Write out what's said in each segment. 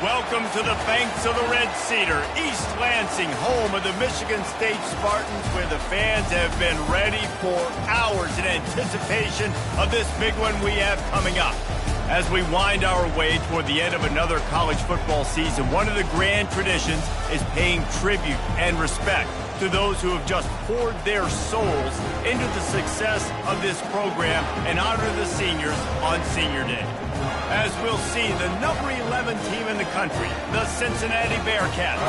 Welcome to the banks of the Red Cedar, East Lansing, home of the Michigan State Spartans, where the fans have been ready for hours in anticipation of this big one we have coming up. As we wind our way toward the end of another college football season, one of the grand traditions is paying tribute and respect to those who have just poured their souls into the success of this program and honor the seniors on Senior Day. As we'll see, the number 11 team in the country, the Cincinnati Bearcats,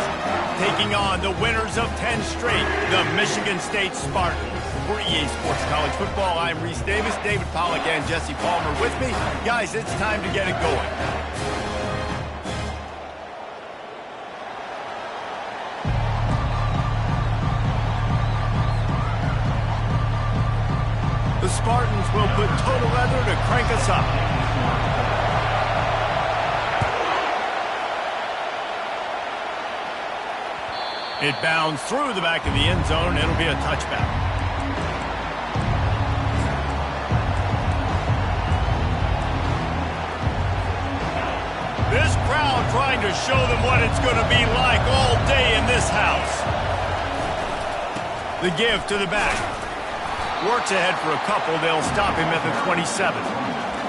taking on the winners of 10 straight, the Michigan State Spartans. For EA Sports College Football, I'm Reese Davis, David Pollack, and Jesse Palmer with me. Guys, it's time to get it going. The Spartans will put total leather to crank us up. It bounds through the back of the end zone. It'll be a touchback. This crowd trying to show them what it's going to be like all day in this house. The give to the back. Works ahead for a couple. They'll stop him at the 27.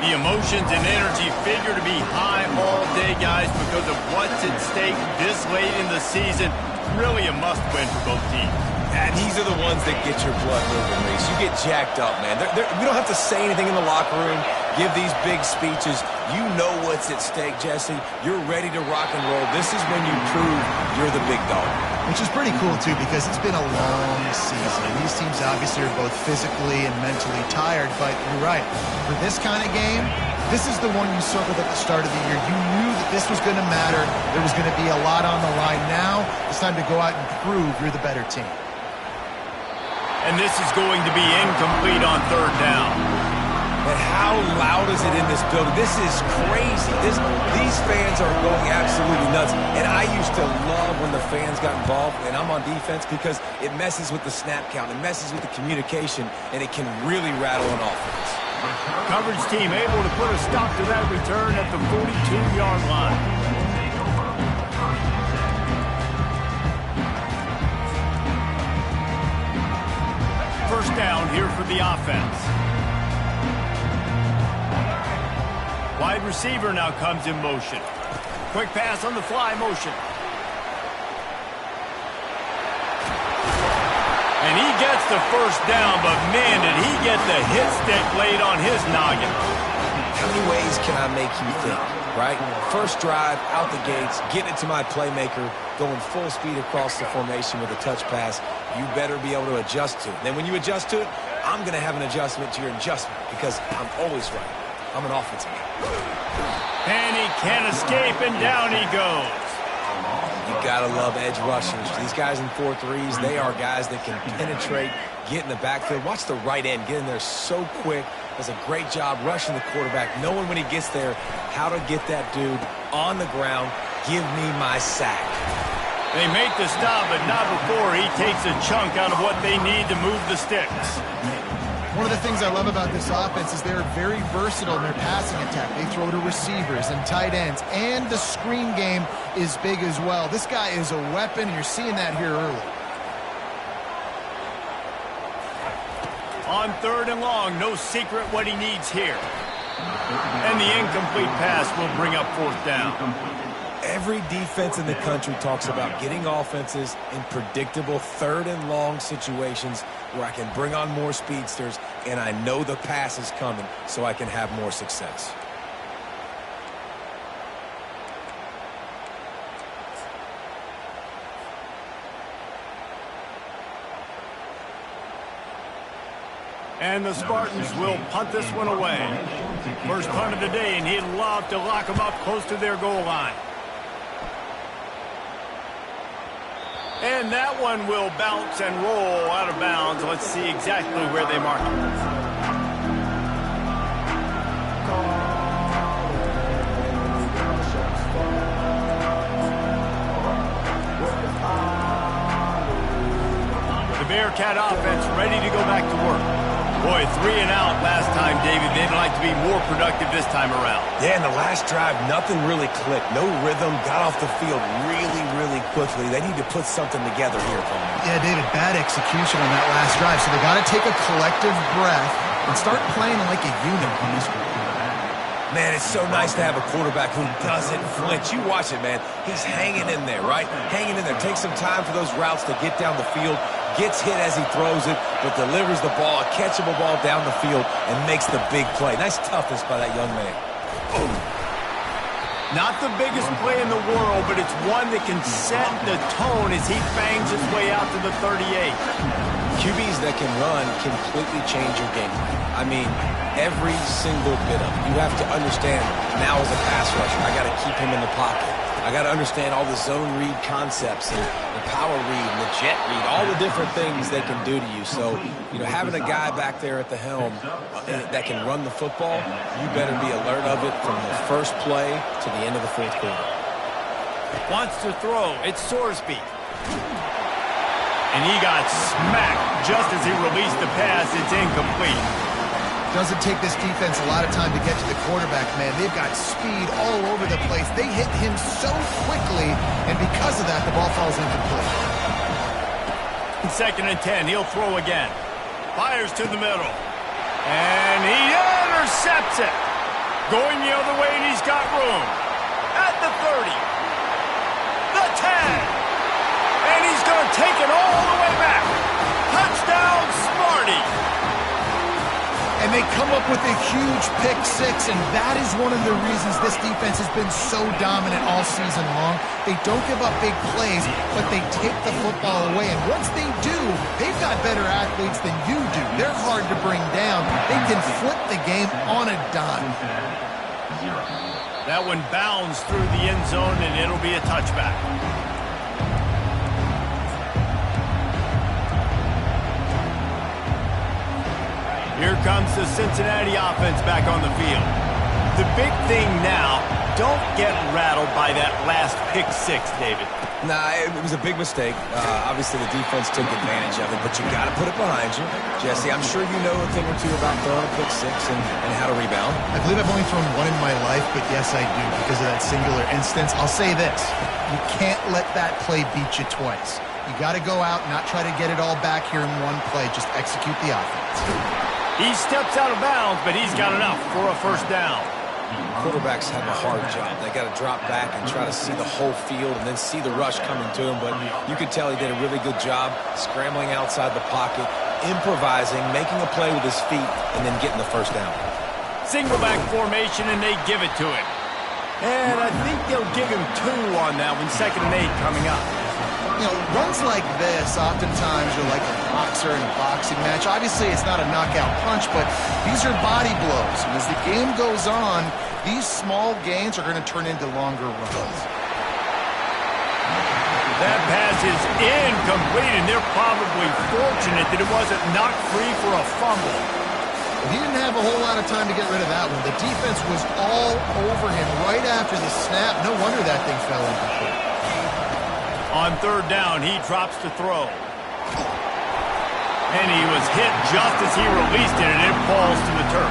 The emotions and energy figure to be high all day, guys, because of what's at stake this late in the season. Really a must-win for both teams. And these are the ones that get your blood moving, Reese. You get jacked up, man. We don't have to say anything in the locker room, give these big speeches. You know what's at stake, Jesse. You're ready to rock and roll. This is when you prove you're the big dog. Which is pretty cool, too, because it's been a long season. These teams obviously are both physically and mentally tired, but you're right. For this kind of game, this is the one you circled at the start of the year. You knew that this was going to matter. There was going to be a lot on the line. Now it's time to go out and prove you're the better team. And this is going to be incomplete on third down. And how loud is it in this building? This is crazy. These fans are going absolutely nuts. And I used to love when the fans got involved, and I'm on defense, because it messes with the snap count. It messes with the communication, and it can really rattle an offense. Coverage team able to put a stop to that return at the 42-yard line. First down here for the offense. Wide receiver now comes in motion. Quick pass on the fly motion. And he gets the first down, but man, did he get the hit stick laid on his noggin. How many ways can I make you think, right? First drive, out the gates, getting it to my playmaker, going full speed across the formation with a touch pass. You better be able to adjust to it. Then when you adjust to it, I'm going to have an adjustment to your adjustment, because I'm always right. I'm an offensive guy. And he can't escape, and down he goes. You gotta love edge rushers. These guys in 4-3s, they are guys that can penetrate, get in the backfield. Watch the right end get in there so quick. Does a great job rushing the quarterback, knowing when he gets there how to get that dude on the ground. Give me my sack. They make the stop, but not before he takes a chunk out of what they need to move the sticks. One of the things I love about this offense is they're very versatile in their passing attack. They throw to receivers and tight ends, and the screen game is big as well. This guy is a weapon, and you're seeing that here early. On third and long, no secret what he needs here. And the incomplete pass will bring up fourth down. Every defense in the country talks about getting offenses in predictable third and long situations where I can bring on more speedsters and I know the pass is coming so I can have more success. And the Spartans will punt this one away. First punt of the day, and he'd love to lock them up close to their goal line. And that one will bounce and roll out of bounds. Let's see exactly where they mark it. The Bearcat offense ready to go back to work. Boy, 3 and out last time, David. They'd like to be more productive this time around. Yeah, in the last drive, nothing really clicked. No rhythm, got off the field really quickly. They need to put something together here, Tony. Yeah, David, bad execution on that last drive. So they got to take a collective breath and start playing like a unit on this one. Man, it's so nice to have a quarterback who doesn't flinch. You watch it, man. He's hanging in there, right? Hanging in there. Takes some time for those routes to get down the field. Gets hit as he throws it, but delivers the ball, a catchable ball down the field, and makes the big play. Nice toughness by that young man. Oh. Not the biggest play in the world, but it's one that can set the tone as he bangs his way out to the 38. QBs that can run completely change your game. I mean, every single bit of it. You have to understand, now as a pass rusher, I got to keep him in the pocket. I got to understand all the zone read concepts and the power read and the jet read, all the different things they can do to you. So, having a guy back there at the helm that can run the football, you better be alert of it from the first play to the end of the fourth quarter. Wants to throw. It's Sorsby. And he got smacked just as he released the pass. It's incomplete. Doesn't take this defense a lot of time to get to the quarterback, man. They've got speed all over the place. They hit him so quickly, and because of that, the ball falls incomplete. 2nd and 10, he'll throw again. Fires to the middle. And he intercepts it. Going the other way, and he's got room. At the 30. The 10. And he's going to take it all the way back. Touchdown, Smarty. And they come up with a huge pick six, and that is one of the reasons this defense has been so dominant all season long. They don't give up big plays, but they take the football away. And once they do, they've got better athletes than you do. They're hard to bring down. They can flip the game on a dime. That one bounds through the end zone, and it'll be a touchback. Here comes the Cincinnati offense back on the field. The big thing now, don't get rattled by that last pick six, David. Nah, it was a big mistake. Obviously, the defense took advantage of it, but you got to put it behind you. Jesse, I'm sure you know a thing or two about throwing a pick six and how to rebound. I believe I've only thrown one in my life, but yes, I do because of that singular instance. I'll say this. You can't let that play beat you twice. You got to go out and not try to get it all back here in one play. Just execute the offense. He steps out of bounds, but he's got enough for a first down. Quarterbacks have a hard job. They got to drop back and try to see the whole field and then see the rush coming to him. But you could tell he did a really good job scrambling outside the pocket, improvising, making a play with his feet, and then getting the first down. Single back formation, and they give it to him. And I think they'll give him 2 on that one. 2nd and 8 coming up. Runs like this, oftentimes you're like a boxer in a boxing match. Obviously, it's not a knockout punch, but these are body blows. And as the game goes on, these small gains are going to turn into longer runs. That pass is incomplete, and they're probably fortunate that it wasn't knocked free for a fumble. He didn't have a whole lot of time to get rid of that one. The defense was all over him right after the snap. No wonder that thing fell incomplete. On 3rd down, he drops to throw. And he was hit just as he released it, and it falls to the turf.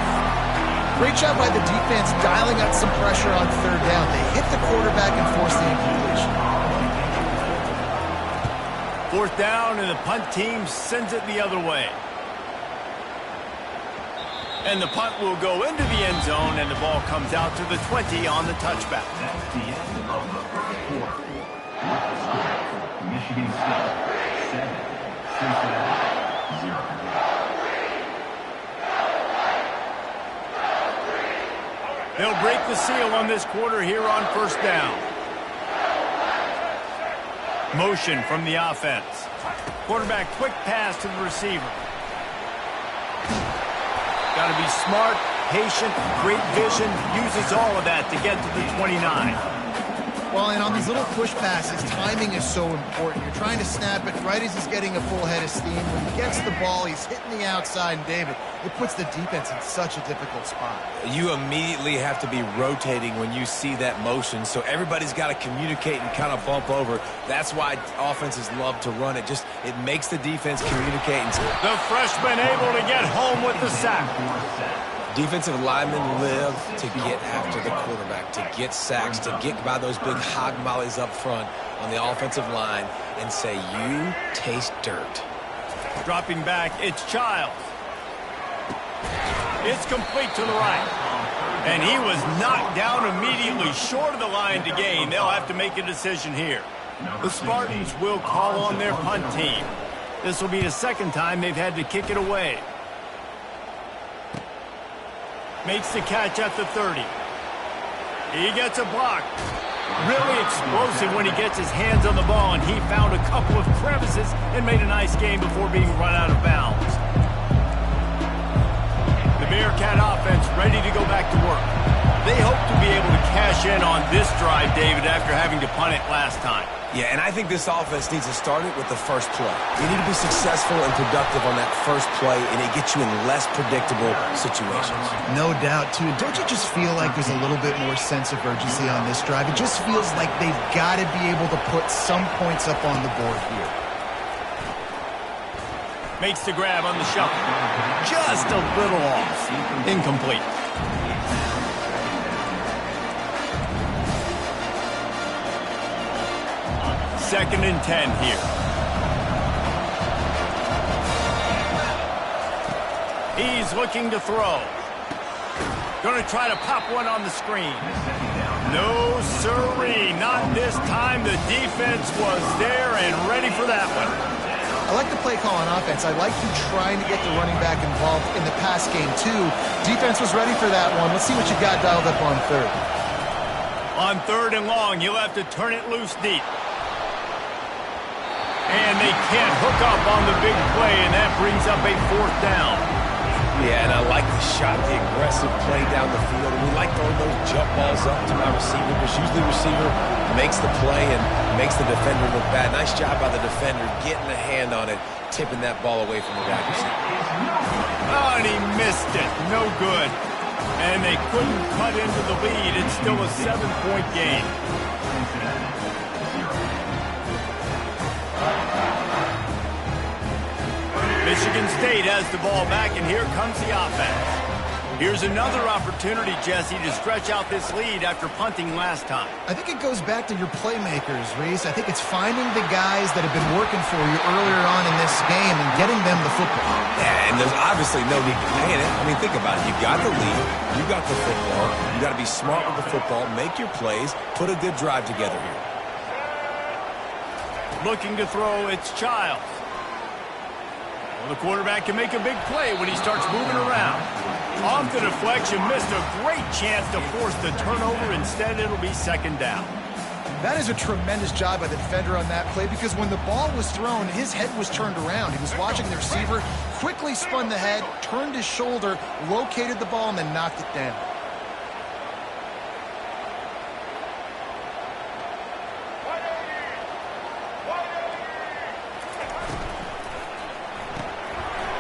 Great job by the defense dialing up some pressure on 3rd down. They hit the quarterback and forced the incompletion. 4th down, and the punt team sends it the other way. And the punt will go into the end zone, and the ball comes out to the 20 on the touchback. That's the end of the first quarter. Michigan State 7, Cincinnati 0. They'll break the seal on this quarter here on 1st down. Motion from the offense. Quarterback quick pass to the receiver. Got to be smart, patient, great vision. Uses all of that to get to the 29. Well, and on these little push passes, timing is so important. You're trying to snap it right as he's getting a full head of steam. When he gets the ball, he's hitting the outside, and David, it puts the defense in such a difficult spot. You immediately have to be rotating when you see that motion, so everybody's got to communicate and kind of bump over. That's why offenses love to run it. It makes the defense communicate. The freshman able to get home with the sack. Defensive linemen live to get after the quarterback, to get sacks, to get by those big hog mollies up front on the offensive line and say, you taste dirt. Dropping back, it's Childs. It's complete to the right. And he was knocked down immediately short of the line to gain. They'll have to make a decision here. The Spartans will call on their punt team. This will be the second time they've had to kick it away. Makes the catch at the 30. He gets a block. Really explosive when he gets his hands on the ball, and he found a couple of crevices and made a nice game before being run out of bounds. The Bearcat offense ready to go back to work. They hope to be able to cash in on this drive, David, after having to punt it last time. Yeah, and I think this offense needs to start it with the first play. You need to be successful and productive on that first play, and it gets you in less predictable situations. No doubt, too. Don't you just feel like there's a little bit more sense of urgency on this drive? It just feels like they've got to be able to put some points up on the board here. Makes the grab on the shuffle. Just a little off. Incomplete. Second and 10 here. He's looking to throw. Going to try to pop one on the screen. No, sirree. Not this time. The defense was there and ready for that one. I like the play call on offense. I like you trying to get the running back involved in the pass game, too. Defense was ready for that one. Let's see what you got dialed up on third. On third and long, you'll have to turn it loose deep. And they can't hook up on the big play, and that brings up a fourth down. Yeah, and I like the shot, the aggressive play down the field. And we like throwing those jump balls up to my receiver, because usually the receiver makes the play and makes the defender look bad. Nice job by the defender getting a hand on it, tipping that ball away from the wide receiver. Oh, and he missed it. No good. And they couldn't cut into the lead. It's still a 7-point game. Michigan State has the ball back, and here comes the offense. Here's another opportunity, Jesse, to stretch out this lead after punting last time. I think it goes back to your playmakers, Reese. I think it's finding the guys that have been working for you earlier on in this game and getting them the football. Yeah, and there's obviously no need to panic. I mean, think about it. You got the lead. You got the football. You got to be smart with the football. Make your plays. Put a good drive together here. Looking to throw, it's Childs. Well, the quarterback can make a big play when he starts moving around. Off the deflection, missed a great chance to force the turnover. Instead, it'll be second down. That is a tremendous job by the defender on that play, because when the ball was thrown, his head was turned around. He was watching the receiver, quickly spun the head, turned his shoulder, located the ball, and then knocked it down.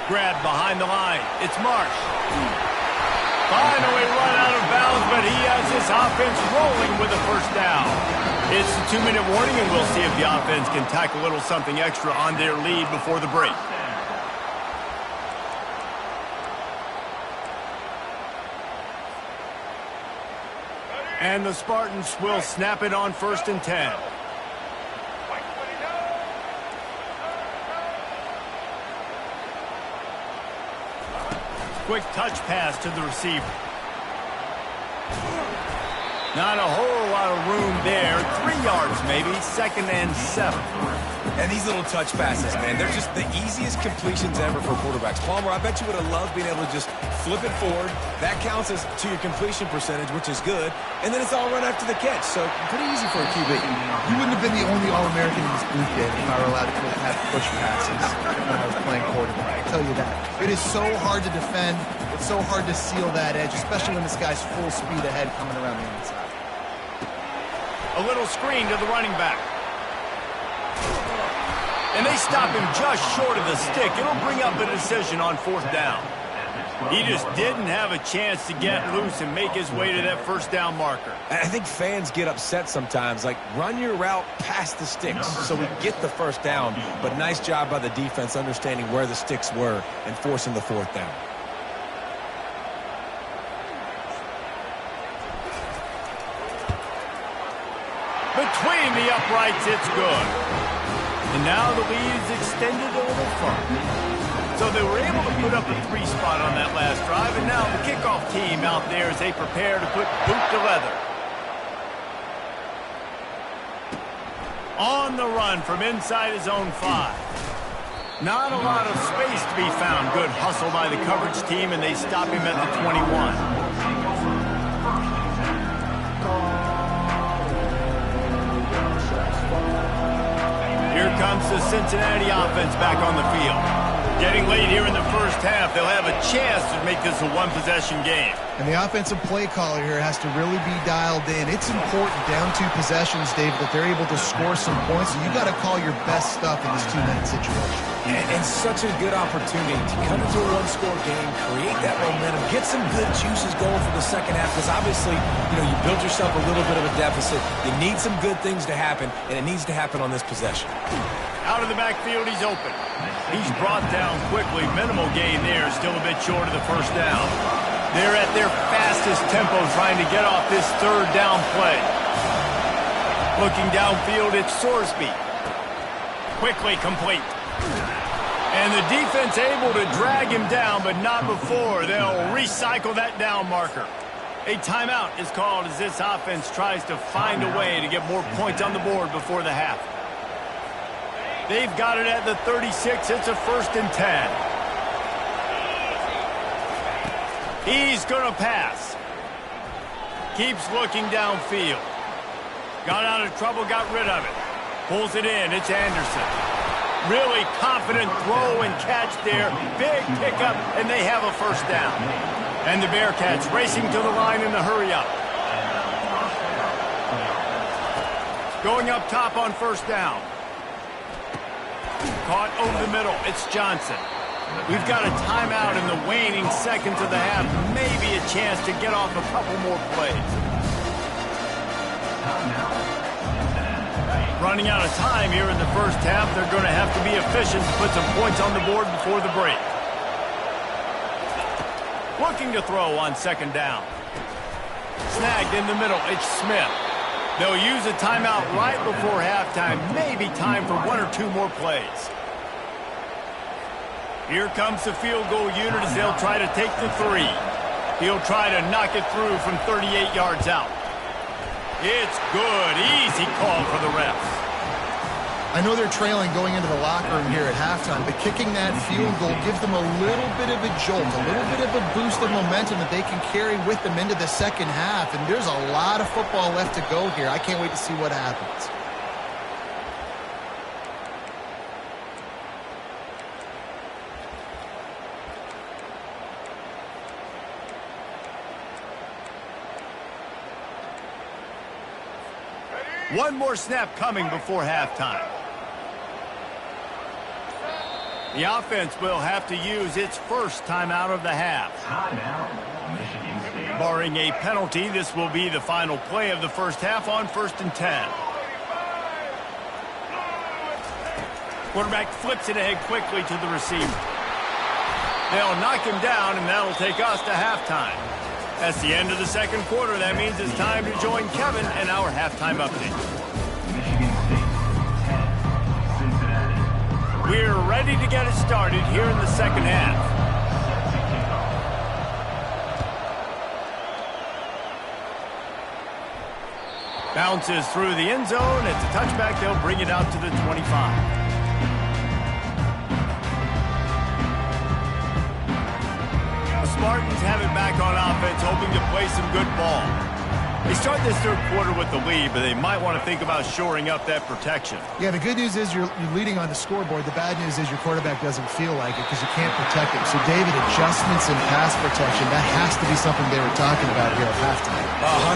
Grab behind the line. It's Marsh. Finally run out of bounds, but he has this offense rolling with a first down. It's a 2-minute warning, and we'll see if the offense can tack a little something extra on their lead before the break. And the Spartans will snap it on 1st and 10. Quick touch pass to the receiver. Not a whole lot of room there. 3 yards maybe. 2nd and 7. And these little touch passes, man, they're just the easiest completions ever for quarterbacks. Palmer, I bet you would have loved being able to just flip it forward. That counts as to your completion percentage, which is good. And then it's all run after the catch. So pretty easy for a QB. You wouldn't have been the only All-American in this booth yet if I were allowed to have push passes when I was playing quarterback. I tell you that. It is so hard to defend. It's so hard to seal that edge, especially when this guy's full speed ahead coming around the inside. A little screen to the running back. And they stop him just short of the stick. It'll bring up a decision on 4th down. He just didn't have a chance to get loose and make his way to that 1st down marker. I think fans get upset sometimes, like run your route past the sticks so we get the 1st down. But nice job by the defense understanding where the sticks were and forcing the 4th down. Between the uprights, it's good. And now the lead is extended a little further. So they were able to put up a 3 spot on that last drive, and now the kickoff team out there as they prepare to put boot to leather. On the run from inside his own 5. Not a lot of space to be found. Good hustle by the coverage team, and they stop him at the 21. Here comes the Cincinnati offense back on the field. Getting late here in the 1st half, they'll have a chance to make this a one-possession game. And the offensive play caller here has to really be dialed in. It's important down 2 possessions, David, that they're able to score some points. So you got to call your best stuff in this 2-minute situation. And such a good opportunity to come into a 1-score game, create that momentum, get some good juices going for the 2nd half. Because obviously, you build yourself a little bit of a deficit. You need some good things to happen, and it needs to happen on this possession. Out of the backfield, he's open. He's brought down quickly. Minimal gain there, still a bit short of the 1st down. They're at their fastest tempo trying to get off this 3rd down play. Looking downfield, it's Sorsby. Quickly complete. And the defense able to drag him down, but not before. They'll recycle that down marker. A timeout is called as this offense tries to find a way to get more points on the board before the half. They've got it at the 36. It's a 1st and 10. He's going to pass. Keeps looking downfield. Got out of trouble, got rid of it. Pulls it in. It's Anderson. Really confident throw and catch there. Big pickup, and they have a 1st down. And the Bearcats racing to the line in the hurry-up. Going up top on 1st down. Caught over the middle. It's Johnson. We've got a timeout in the waning seconds of the half. Maybe a chance to get off a couple more plays. Running out of time here in the 1st half. They're going to have to be efficient to put some points on the board before the break. Looking to throw on 2nd down. Snagged in the middle. It's Smith. They'll use a timeout right before halftime. Maybe time for 1 or 2 more plays. Here comes the field goal unit as they'll try to take the 3. He'll try to knock it through from 38 yards out. It's good. Easy call for the refs. I know they're trailing going into the locker room here at halftime, but kicking that field goal gives them a little bit of a jolt, a little bit of a boost of momentum that they can carry with them into the 2nd half. And there's a lot of football left to go here. I can't wait to see what happens. One more snap coming before halftime. The offense will have to use its 1st timeout of the half. Barring a penalty, this will be the final play of the 1st half on 1st and 10. Quarterback flips it ahead quickly to the receiver. They'll knock him down, and that'll take us to halftime. That's the end of the 2nd quarter. That means it's time to join Kevin and our halftime update. We're ready to get it started here in the 2nd half. Bounces through the end zone. It's a touchback. They'll bring it out to the 25. The Spartans have it back on offense, hoping to play some good ball. They start this third quarter with the lead, but they might want to think about shoring up that protection. Yeah, the good news is you're leading on the scoreboard. The bad news is your quarterback doesn't feel like it because you can't protect him. So, David, adjustments in pass protection, that has to be something they were talking about here at halftime.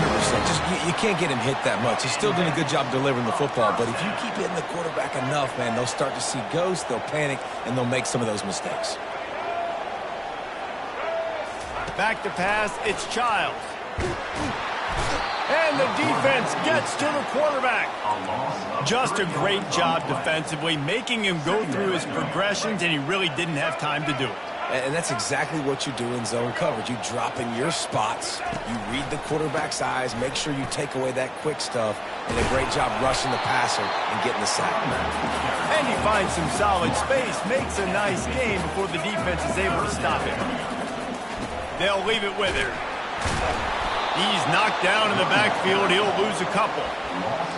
100%. Just you can't get him hit that much. He's still doing a good job delivering the football, but if you keep hitting the quarterback enough, man, they'll start to see ghosts, they'll panic, and they'll make some of those mistakes. Back to pass, it's Childs. And the defense gets to the quarterback. Just a great job defensively, making him go through his progressions, and he really didn't have time to do it. And that's exactly what you do in zone coverage. You drop in your spots, you read the quarterback's eyes, make sure you take away that quick stuff, and a great job rushing the passer and getting the sack. And he finds some solid space, makes a nice game before the defense is able to stop him. They'll leave it with him. He's knocked down in the backfield. He'll lose a couple.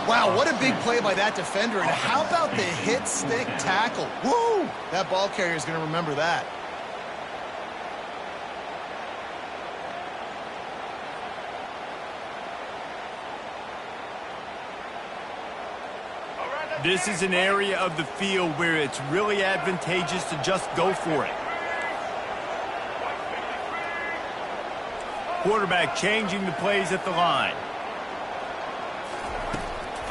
Wow, what a big play by that defender. And how about the hit stick tackle? Woo! That ball carrier is going to remember that. This is an area of the field where it's really advantageous to just go for it. Quarterback changing the plays at the line.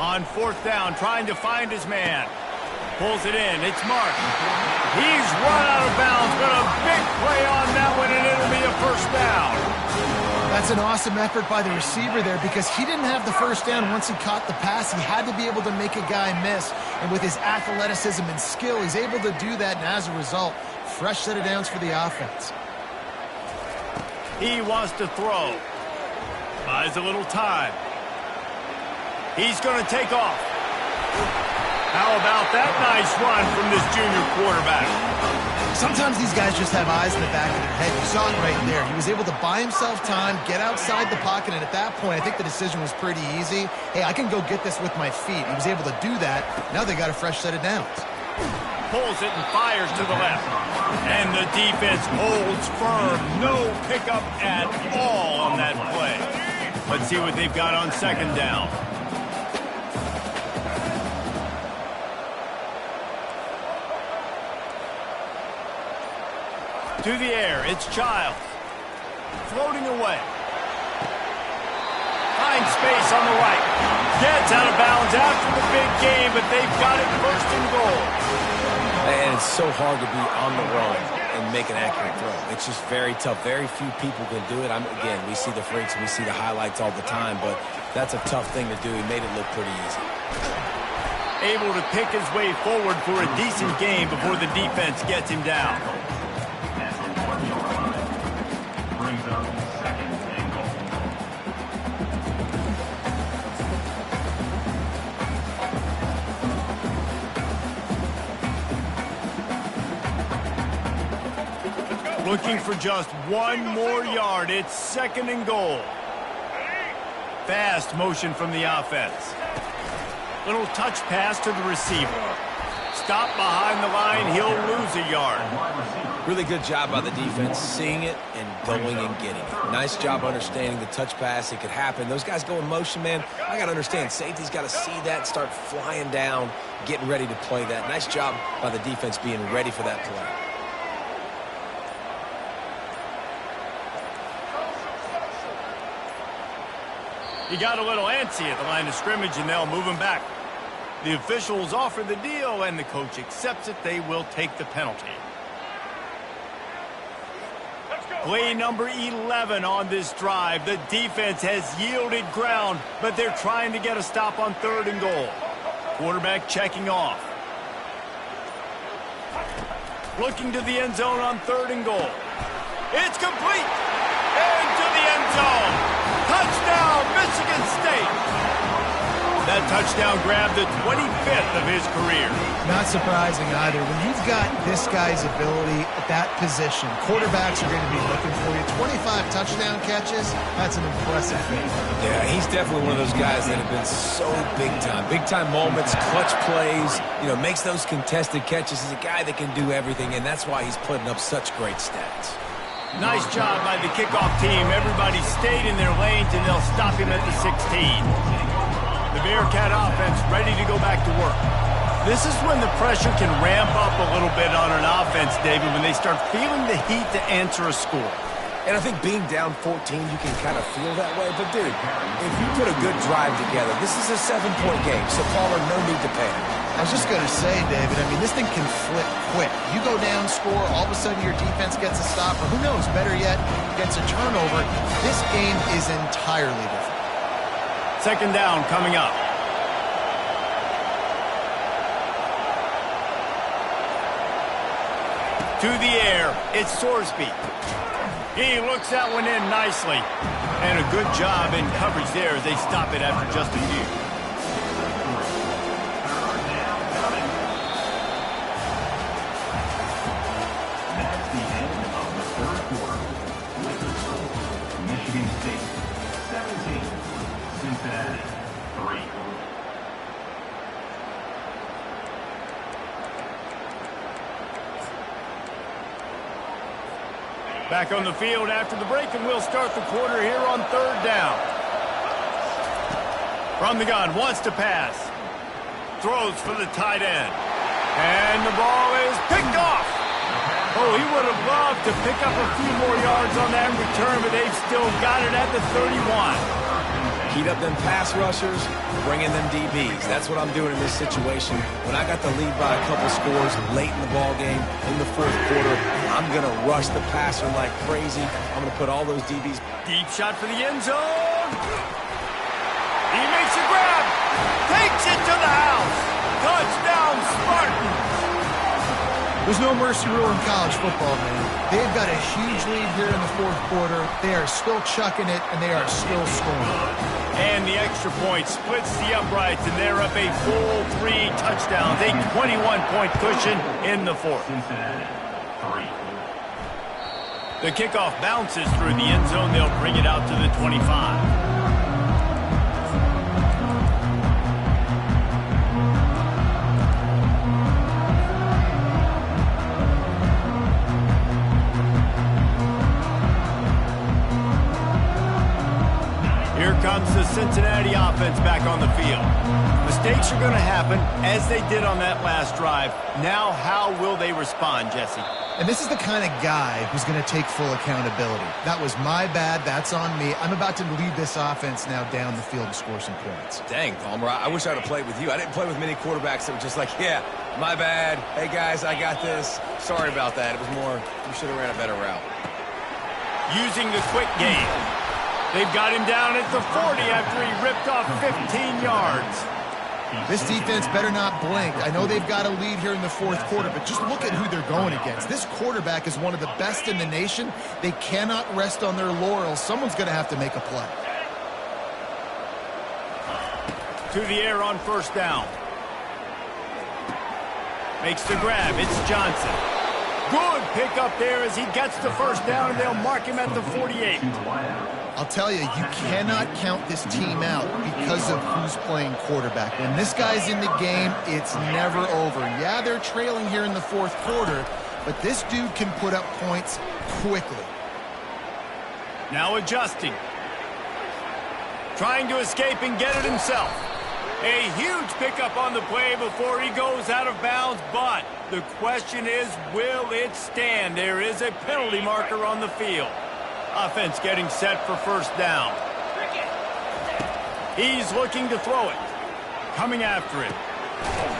On fourth down, trying to find his man. Pulls it in. It's Mark. He's run out of bounds, but a big play on that one, and it'll be a first down. That's an awesome effort by the receiver there because he didn't have the first down once he caught the pass. He had to be able to make a guy miss. And with his athleticism and skill, he's able to do that. And as a result, fresh set of downs for the offense. He wants to throw. Buys a little time. He's going to take off. How about that nice run from this junior quarterback? Sometimes these guys just have eyes in the back of their head. You saw it right there. He was able to buy himself time, get outside the pocket, and at that point, I think the decision was pretty easy. Hey, I can go get this with my feet. He was able to do that. Now they got a fresh set of downs. Pulls it and fires to the left. And the defense holds firm. No pickup at all on that play. Let's see what they've got on second down. To the air, it's Childs. Floating away. Finds space on the right. Gets out of bounds after the big game, but they've got it first and goal. And it's so hard to be on the run and make an accurate throw. It's just very tough. Very few people can do it. Again, we see the freaks, we see the highlights all the time, but that's a tough thing to do. He made it look pretty easy. Able to pick his way forward for a decent game before the defense gets him down. Brings up second and goal. Looking for just one more yard. It's second and goal. Fast motion from the offense. Little touch pass to the receiver. Stop behind the line. He'll lose a yard. Really good job by the defense, seeing it and going and getting it. Nice job understanding the touch pass. It could happen. Those guys go in motion, man. I got to understand. Safety's got to see that, start flying down, getting ready to play that. Nice job by the defense being ready for that play. He got a little antsy at the line of scrimmage, and they'll move him back. The officials offer the deal, and the coach accepts it. They will take the penalty. Play number 11 on this drive. The defense has yielded ground, but they're trying to get a stop on third and goal. Quarterback checking off. Looking to the end zone on third and goal. It's complete. Into the end zone. Touchdown, Michigan State. That touchdown grabbed the 25th of his career. Not surprising either. When you've got this guy's ability at that position, quarterbacks are going to be looking for you. 25 touchdown catches, that's an impressive feat. Yeah, he's definitely one of those guys that have been so big time. Big time moments, clutch plays, makes those contested catches. He's a guy that can do everything, and that's why he's putting up such great stats. Nice job by the kickoff team. Everybody stayed in their lanes, and they'll stop him at the 16. The Bearcat offense ready to go back to work. This is when the pressure can ramp up a little bit on an offense, David, when they start feeling the heat to answer a score. And I think being down 14, you can kind of feel that way. But, dude, if you put a good drive together, this is a 7-point game, so Palmer, no need to panic. I was just going to say, David, I mean, this thing can flip quick. You go down, score, all of a sudden your defense gets a stop, or who knows, better yet, gets a turnover. This game is entirely different. Second down coming up. To the air, it's Sorsby. He looks that one in nicely. And a good job in coverage there as they stop it after just a few. That's the end of the third quarter. With the score, Michigan State 17, Cincinnati 3. Back on the field after the break, and we'll start the quarter here on third down. From the gun, wants to pass. Throws for the tight end. And the ball is picked off. Oh, he would have loved to pick up a few more yards on that return, but they've still got it at the 31. Heat up them pass rushers, bring in them DBs. That's what I'm doing in this situation. When I got the lead by a couple scores late in the ball game, in the fourth quarter, I'm going to rush the passer like crazy. I'm going to put all those DBs. Deep shot for the end zone. He makes a grab. Takes it to the house. Touchdown, Spartans. There's no mercy rule in college football, man. They've got a huge lead here in the fourth quarter. They are still chucking it, and they are still scoring. And the extra point splits the uprights, and they're up a full 3 touchdowns. A 21-point cushion in the fourth. Cincinnati 3. The kickoff bounces through the end zone. They'll bring it out to the 25. Here comes the Cincinnati offense back on the field. Mistakes are going to happen, as they did on that last drive. Now, how will they respond, Jesse? And this is the kind of guy who's going to take full accountability. That was my bad. That's on me. I'm about to lead this offense now down the field and score some points. Dang, Palmer, I wish I would have played with you. I didn't play with many quarterbacks that were just like, yeah, my bad. Hey, guys, I got this. Sorry about that. It was more, we should have ran a better route. Using the quick game. They've got him down at the 40 after he ripped off 15 yards. This defense better not blink. I know they've got a lead here in the fourth quarter, but just look at who they're going against. This quarterback is one of the best in the nation. They cannot rest on their laurels. Someone's going to have to make a play. To the air on first down. Makes the grab. It's Johnson. Good pickup there as he gets the first down, and they'll mark him at the 48. I'll tell you, you cannot count this team out because of who's playing quarterback. When this guy's in the game, it's never over. Yeah, they're trailing here in the fourth quarter, but this dude can put up points quickly. Now adjusting. Trying to escape and get it himself. A huge pickup on the play before he goes out of bounds, but the question is, will it stand? There is a penalty marker on the field. Offense getting set for first down. He's looking to throw it. Coming after it.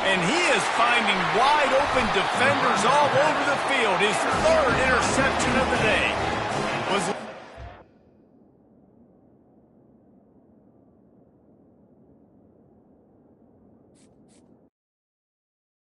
And he is finding wide open defenders all over the field. His third interception